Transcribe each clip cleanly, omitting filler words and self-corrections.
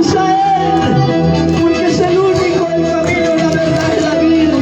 Vamos a Él, porque es el único, el camino, la verdad y la vida.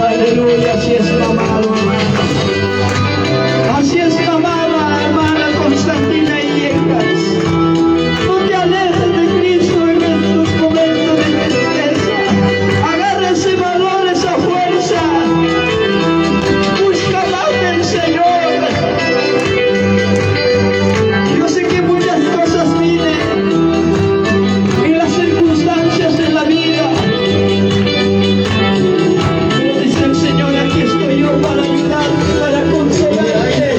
Aleluya, así es la amado, hermano. Así es la amada hermana Constantina Illescas. No te alejes de Cristo en estos momentos de tristeza. Agarra ese valor, esa fuerza. Busca más del Señor. Yo sé que muchas cosas vienen en las circunstancias de la vida. Pero dice el Señor, aquí estoy yo para ayudarte, para consolarte.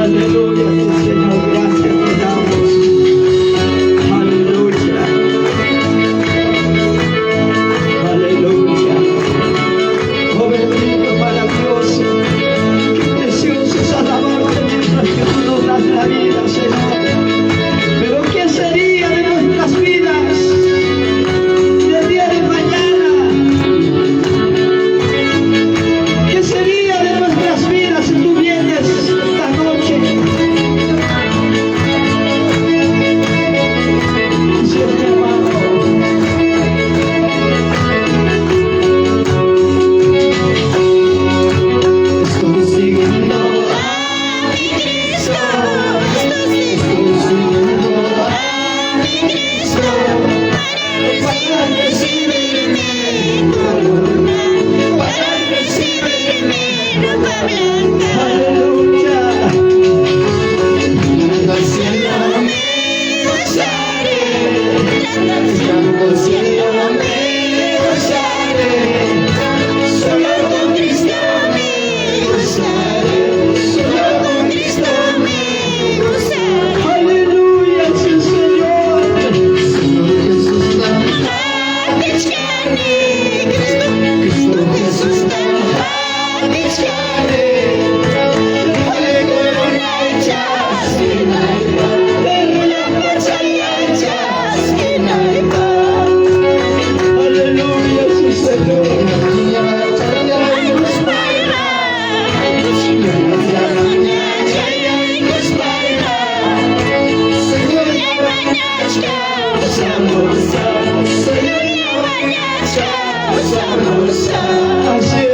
Aleluya, Señor, gracias te damos. Aleluya. Aleluya. Oh bendito, maravilloso, precioso es alabarte mientras que tú nos das la vida, Señor. Pero ¿qué sería de nuestras vidas del día de mañana? ¿Qué sería de nuestras vidas si tú vienes esta noche? Dice mi hermano, estoy siguiendo a mi Cristo, estoy siguiendo a mi Cristo, para recibirme corona, para recibirme ropa blanca. Aleluya. Al cielo me gozaré, al cielo me gozaré, solo con Cristo me gozaré, solo con Cristo me gozaré. Aleluya, sí, Señor. Señor Jesús, la Cristo Jesús, la aleluya, sí, Señor. Así